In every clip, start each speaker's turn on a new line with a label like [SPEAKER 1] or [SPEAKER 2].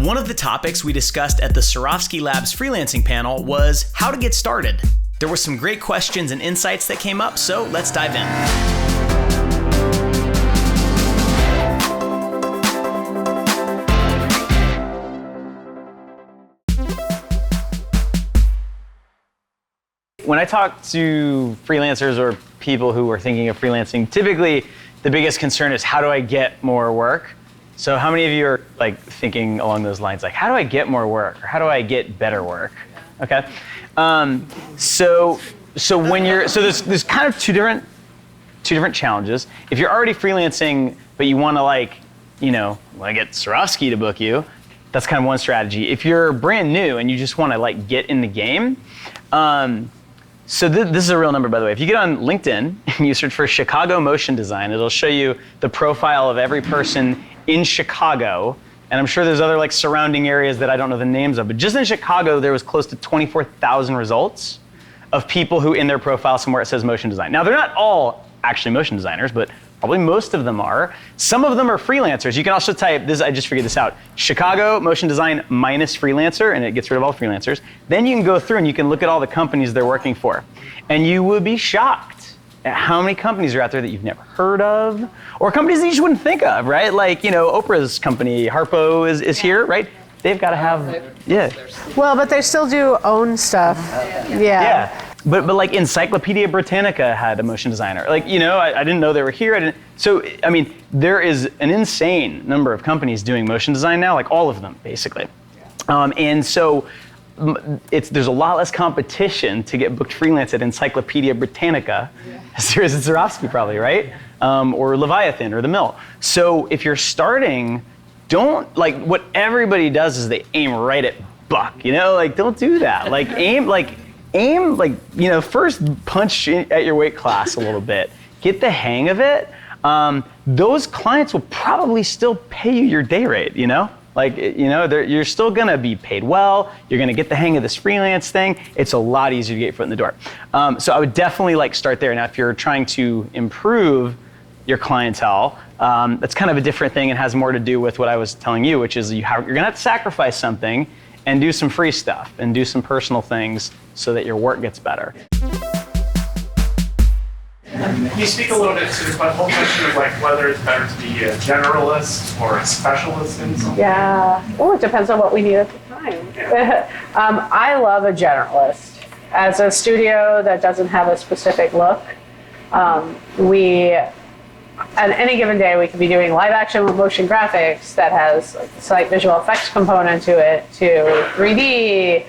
[SPEAKER 1] One of the topics we discussed at the Sarofsky Labs freelancing panel was how to get started. There were some great questions and insights that came up, so let's dive in.
[SPEAKER 2] When I talk to freelancers or people who are thinking of freelancing, typically the biggest concern is how do I get more work? So how many of you are like thinking along those lines, like how do I get more work or how do I get better work? Okay, so there's kind of two different challenges. If you're already freelancing but you want to get Sarofsky to book you, that's kind of one strategy. If you're brand new and you just want to get in the game. So this is a real number, by the way. If you get on LinkedIn and you search for Chicago motion design, it'll show you the profile of every person in Chicago. And I'm sure there's other surrounding areas that I don't know the names of. But just in Chicago, there was close to 24,000 results of people who in their profile somewhere it says motion design. Now, they're not all actually motion designers, but probably most of them are. Some of them are freelancers. You can also type this, I just figured this out, Chicago motion design minus freelancer, and it gets rid of all freelancers. Then you can go through and you can look at all the companies they're working for. And you would be shocked at how many companies are out there that you've never heard of, or companies that you just wouldn't think of, right? Oprah's company, Harpo is here, right? They've got to have, yeah.
[SPEAKER 3] Well, but they still do own stuff. Yeah.
[SPEAKER 2] But Encyclopedia Britannica had a motion designer. I didn't know they were here. There is an insane number of companies doing motion design now, all of them, basically. And so there's a lot less competition to get booked freelance at Encyclopedia Britannica as there is at Sarofsky probably, right? Or Leviathan or The Mill. So if you're starting, don't, what everybody does is they aim right at buck, don't do that. Aim, first punch at your weight class a little bit. Get the hang of it. Those clients will probably still pay you your day rate, you're still gonna be paid well. You're gonna get the hang of this freelance thing. It's a lot easier to get your foot in the door. So I would definitely start there. Now, if you're trying to improve your clientele, that's kind of a different thing and has more to do with what I was telling you, which is you're gonna have to sacrifice something and do some free stuff and do some personal things so that your work gets better.
[SPEAKER 4] Can you speak a little bit to the whole question of whether it's better to be a generalist or a specialist in something?
[SPEAKER 3] Yeah. Well, it depends on what we need at the time.
[SPEAKER 4] Yeah.
[SPEAKER 3] I love a generalist. As a studio that doesn't have a specific look, at any given day, we could be doing live action with motion graphics that has a slight visual effects component to it, to 3D,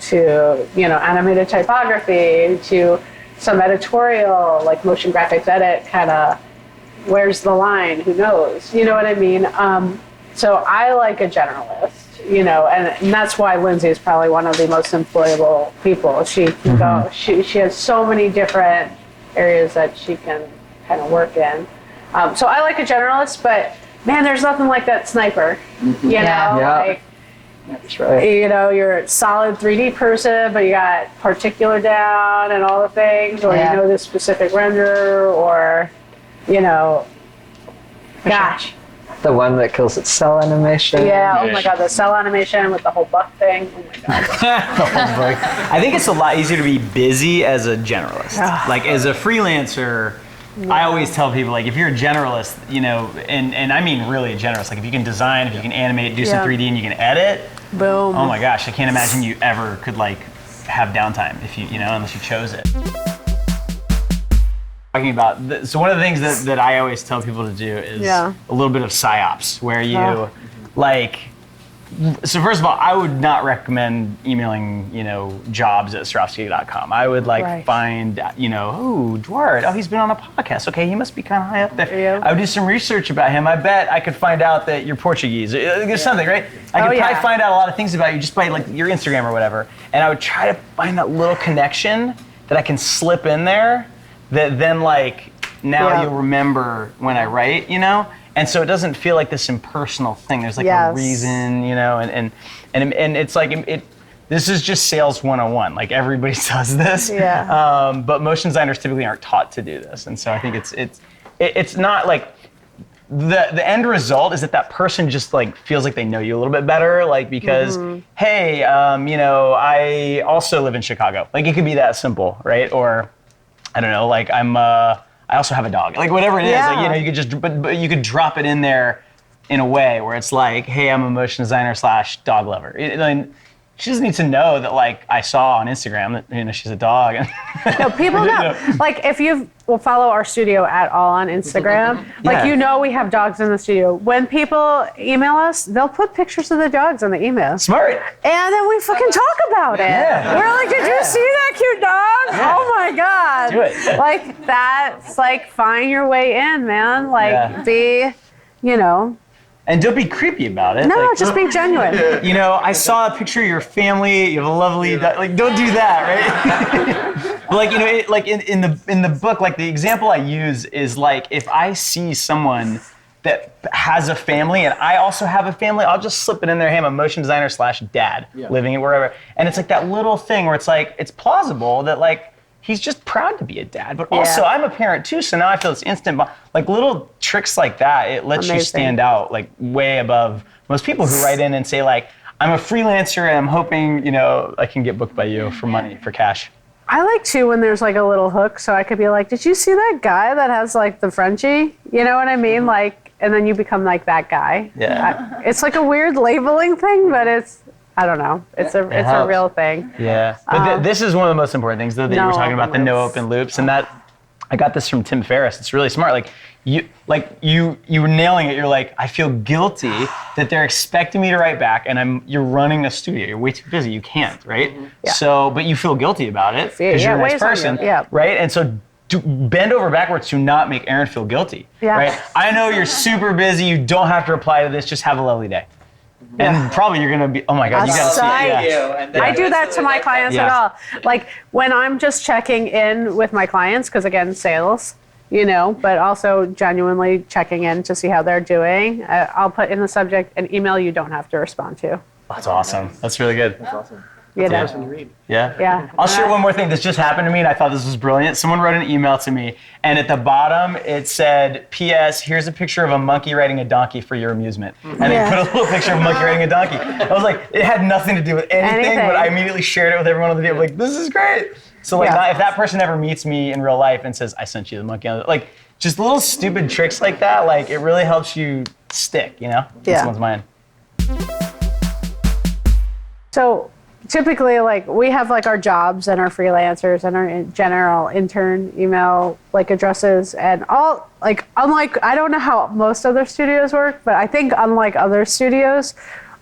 [SPEAKER 3] to animated typography, to some editorial, motion graphics edit, kind of, where's the line? Who knows? You know what I mean? So I like a generalist, and that's why Lyndsay is probably one of the most employable people. She can go. She has so many different areas that she can kind of work in. So I like a generalist, but man, there's nothing like that sniper.
[SPEAKER 5] That's right.
[SPEAKER 3] You're a solid 3D person, but you got particular down and all the things, or this specific renderer, or gosh.
[SPEAKER 5] The one that kills its cell animation.
[SPEAKER 3] Yeah, oh my God, the cell animation with the whole buck thing. Oh my God.
[SPEAKER 2] I think it's a lot easier to be busy as a generalist. As a freelancer, I always tell people, if you're a generalist, and I mean really a generalist, if you can design, if you can animate, do some 3D, and you can edit,
[SPEAKER 3] boom.
[SPEAKER 2] Oh my gosh, I can't imagine you ever could have downtime if unless you chose it. Talking about, so one of the things that I always tell people to do is a little bit of psyops, where you so first of all, I would not recommend emailing, jobs at Sarofsky.com. I would find, Duarte, he's been on a podcast. Okay, he must be kind of high up there. Yeah. I would do some research about him. I bet I could find out that you're Portuguese. There's something, right? I could probably find out a lot of things about you just by your Instagram or whatever. And I would try to find that little connection that I can slip in there that then now you'll remember when I write, And so it doesn't feel like this impersonal thing. There's a reason, and it's this is just sales 101. Everybody does this. Yeah. But motion designers typically aren't taught to do this. And so I think it's not the end result is that person just like feels like they know you a little bit better, like because hey, I also live in Chicago. Like it could be that simple, right? Or I don't know, like I also have a dog. Like whatever it is, like you could just but you could drop it in there in a way where it's like, hey, I'm a motion designer / dog lover. She just needs to know that, like, I saw on Instagram that, she's a dog.
[SPEAKER 3] No, people know. Like, if you will follow our studio at all on Instagram, like, we have dogs in the studio. When people email us, they'll put pictures of the dogs in the email.
[SPEAKER 2] Smart.
[SPEAKER 3] And then we fucking talk about it.
[SPEAKER 2] Yeah.
[SPEAKER 3] We're like, did you see that cute dog? Yeah. Oh my God.
[SPEAKER 2] Do it.
[SPEAKER 3] Like, that's like, find your way in, man. Like, be,
[SPEAKER 2] And don't be creepy about it.
[SPEAKER 3] No,
[SPEAKER 2] like,
[SPEAKER 3] just be genuine.
[SPEAKER 2] I saw a picture of your family. You have a lovely, like, don't do that, right? But like, in the book, like the example I use is like, if I see someone that has a family and I also have a family, I'll just slip it in there. Hey, I'm a motion designer / dad, living it wherever. And it's like that little thing where it's like, it's plausible that like, he's just proud to be a dad, but also I'm a parent too, so now I feel this instant like little tricks like that, it lets you stand out like way above most people who write in and say like, I'm a freelancer and I'm hoping, I can get booked by you for money, for cash.
[SPEAKER 3] I like too when there's like a little hook, so I could be like, did you see that guy that has like the Frenchie? You know what I mean? Like, and then you become like that guy.
[SPEAKER 2] Yeah.
[SPEAKER 3] It's like a weird labeling thing, but I don't know. It's a real thing.
[SPEAKER 2] Yeah. But this is one of the most important things, though, that you were talking about, the no open loops. And that, I got this from Tim Ferriss. It's really smart. Like you were nailing it. You're like, I feel guilty that they're expecting me to write back and you're running a studio. You're way too busy. You can't, right? Yeah. So, but you feel guilty about it because you're a nice person, right? And so bend over backwards to not make Erin feel guilty, right? I know you're super busy. You don't have to reply to this. Just have a lovely day. And probably you're going to be, oh my God, you got to see it.
[SPEAKER 3] I do that to my clients at all. Like when I'm just checking in with my clients, because again, sales, but also genuinely checking in to see how they're doing. I'll put in the subject an email you don't have to respond to.
[SPEAKER 2] That's awesome. That's really good.
[SPEAKER 6] That's awesome.
[SPEAKER 3] Yeah.
[SPEAKER 2] I'll share one more thing. This just happened to me and I thought this was brilliant. Someone wrote an email to me and at the bottom it said, P.S. here's a picture of a monkey riding a donkey for your amusement. And they put a little picture of a monkey riding a donkey. I was like, it had nothing to do with anything. But I immediately shared it with everyone on the video. I'm like, this is great. So like if that person ever meets me in real life and says, I sent you the monkey, like just little stupid tricks like that, like it really helps you stick, in someone's mind.
[SPEAKER 3] So typically, like, we have, like, our jobs and our freelancers and our general intern email, like, addresses and all, like, unlike, I don't know how most other studios work, but I think unlike other studios,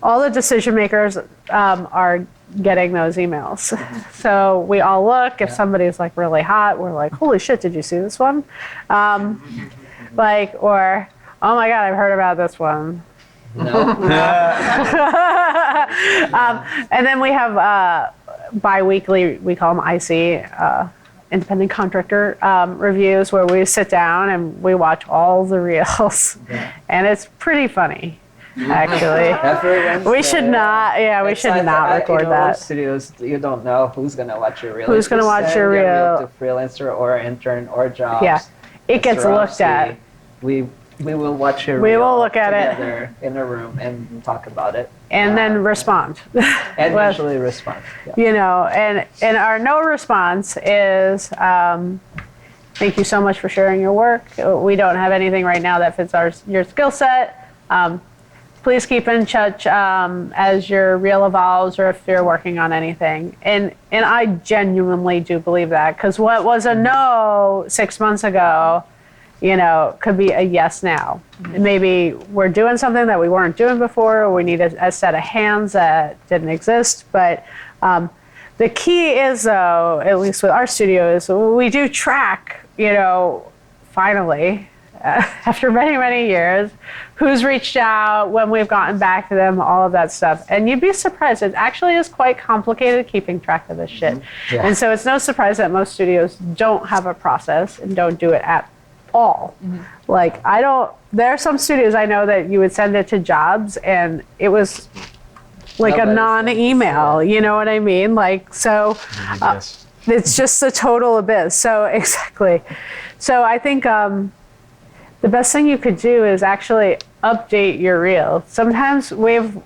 [SPEAKER 3] all the decision makers are getting those emails. So we all look, if somebody's, like, really hot, we're like, holy shit, did you see this one? Like, or, oh my God, I've heard about this one.
[SPEAKER 6] No.
[SPEAKER 3] And then we have bi-weekly, we call them IC, independent contractor reviews, where we sit down and we watch all the reels. And it's pretty funny, actually. We should not, we should not record that.
[SPEAKER 5] Most studios, you don't know who's going to watch your reel.
[SPEAKER 3] Who's going to watch your reel?
[SPEAKER 5] To freelancer or intern or jobs.
[SPEAKER 3] Yeah, it gets looked at.
[SPEAKER 5] We will watch your
[SPEAKER 3] We
[SPEAKER 5] reel
[SPEAKER 3] will look at
[SPEAKER 5] together in a room and talk about it.
[SPEAKER 3] And then respond.
[SPEAKER 5] And usually respond. Yeah.
[SPEAKER 3] And our no response is, thank you so much for sharing your work. We don't have anything right now that fits your skill set. Please keep in touch as your reel evolves or if you're working on anything. And I genuinely do believe that, because what was a no 6 months ago, could be a yes now. Maybe we're doing something that we weren't doing before, or we need a set of hands that didn't exist. But the key is, though, at least with our studio, is we do track, finally, after many, many years, who's reached out, when we've gotten back to them, all of that stuff. And you'd be surprised. It actually is quite complicated keeping track of this shit. Yeah. And so it's no surprise that most studios don't have a process and don't do it at all. Like, there are some studios I know that you would send it to jobs and it was like a non-email, you know what I mean? Like, so it's just a total abyss. So exactly. So I think the best thing you could do is actually update your reel. Sometimes we've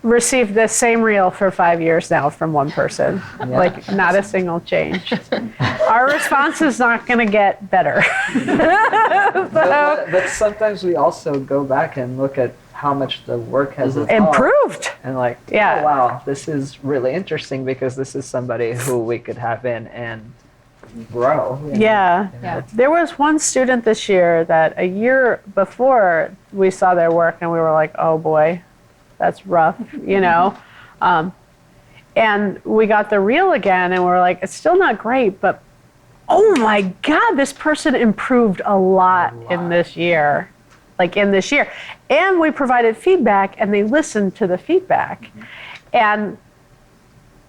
[SPEAKER 3] received the same reel for 5 years now from one person, like not a single change. Our response is not going to get better.
[SPEAKER 5] But sometimes we also go back and look at how much the work has
[SPEAKER 3] improved.
[SPEAKER 5] And like, oh, wow, this is really interesting because this is somebody who we could have in and grow.
[SPEAKER 3] Yeah. There was one student this year that a year before we saw their work and we were like, oh boy, that's rough, you know. And we got the reel again and we're like, it's still not great, but oh my God, this person improved a lot in this year. And we provided feedback and they listened to the feedback. And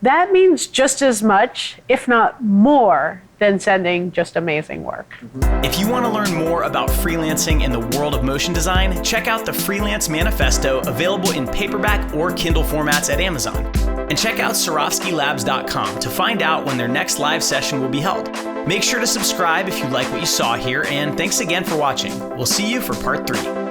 [SPEAKER 3] that means just as much, if not more, than sending just amazing work.
[SPEAKER 1] If you want to learn more about freelancing in the world of motion design, check out the Freelance Manifesto, available in paperback or Kindle formats at Amazon. And check out sarofskylabs.com to find out when their next live session will be held. Make sure to subscribe if you like what you saw here, and thanks again for watching. We'll see you for part 3.